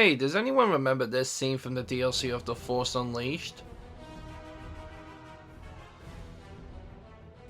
Hey, does anyone remember this scene from the DLC of The Force Unleashed?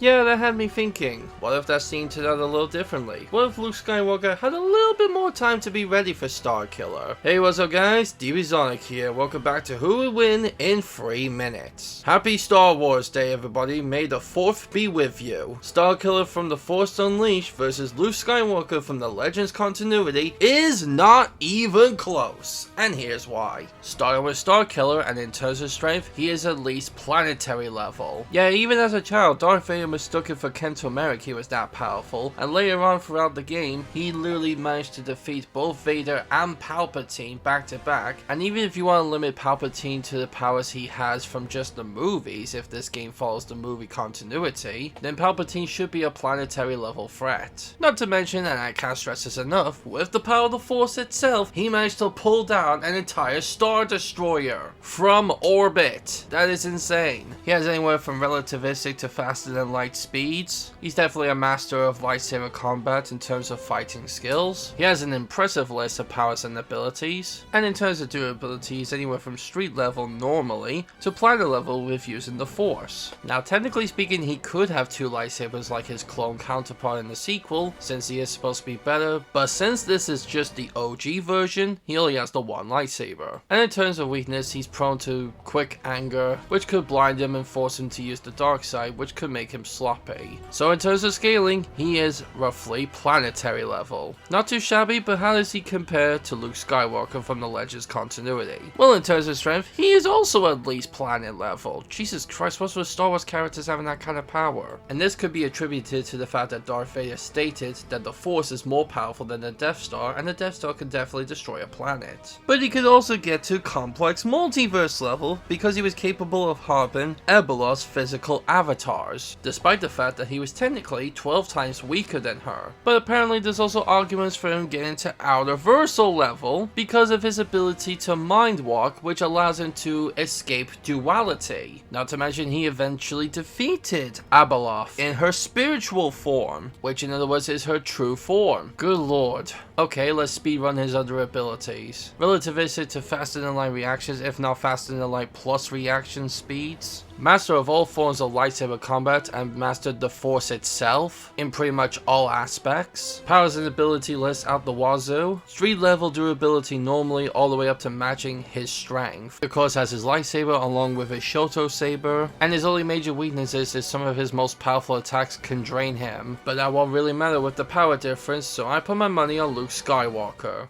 Yeah, that had me thinking, what if that scene turned out a little differently? What if Luke Skywalker had a little bit more time to be ready for Starkiller? Hey, what's up guys? DBZonic here, welcome back to Who Would Win in 3 Minutes. Happy Star Wars Day everybody, may the 4th be with you. Starkiller from The Force Unleashed versus Luke Skywalker from the Legends continuity is not even close, and here's why. Starting with Starkiller, and in terms of strength, he is at least planetary level. Yeah, even as a child, Darth Vader mistook him for Kento Merrick, he was that powerful, and later on throughout the game, he literally managed to defeat both Vader and Palpatine back to back, and even if you want to limit Palpatine to the powers he has from just the movies, if this game follows the movie continuity, then Palpatine should be a planetary level threat. Not to mention, and I can't stress this enough, with the power of the Force itself, he managed to pull down an entire Star Destroyer from orbit. That is insane. He has anywhere from relativistic to faster than light speeds. He's definitely a master of lightsaber combat in terms of fighting skills. He has an impressive list of powers and abilities, and in terms of durability, he's anywhere from street level normally to planet level with using the Force. Now technically speaking, he could have 2 lightsabers like his clone counterpart in the sequel, since he is supposed to be better, but since this is just the OG version, he only has the 1 lightsaber. And in terms of weakness, he's prone to quick anger, which could blind him and force him to use the dark side, which could make him sloppy. So in terms of scaling, he is roughly planetary level. Not too shabby, but how does he compare to Luke Skywalker from the Legends continuity? Well, in terms of strength, he is also at least planet level. Jesus Christ, what's with Star Wars characters having that kind of power? And this could be attributed to the fact that Darth Vader stated that the Force is more powerful than the Death Star, and the Death Star can definitely destroy a planet. But he could also get to complex multiverse level because he was capable of harboring Ebelos physical avatars, despite the fact that he was technically 12 times weaker than her. But apparently there's also arguments for him getting to outerversal level because of his ability to mind walk, which allows him to escape duality. Not to mention he eventually defeated Abeloth in her spiritual form, which in other words is her true form. Good lord. Okay, let's speedrun his other abilities. Relativistic to faster than light reactions, if not faster than light plus reaction speeds. Master of all forms of lightsaber combat and mastered the Force itself in pretty much all aspects. Powers and ability list out the wazoo. Street level durability normally all the way up to matching his strength. Of course has his lightsaber along with his Shoto saber, and his only major weaknesses is some of his most powerful attacks can drain him, but that won't really matter with the power difference, so I put my money on Luke Skywalker.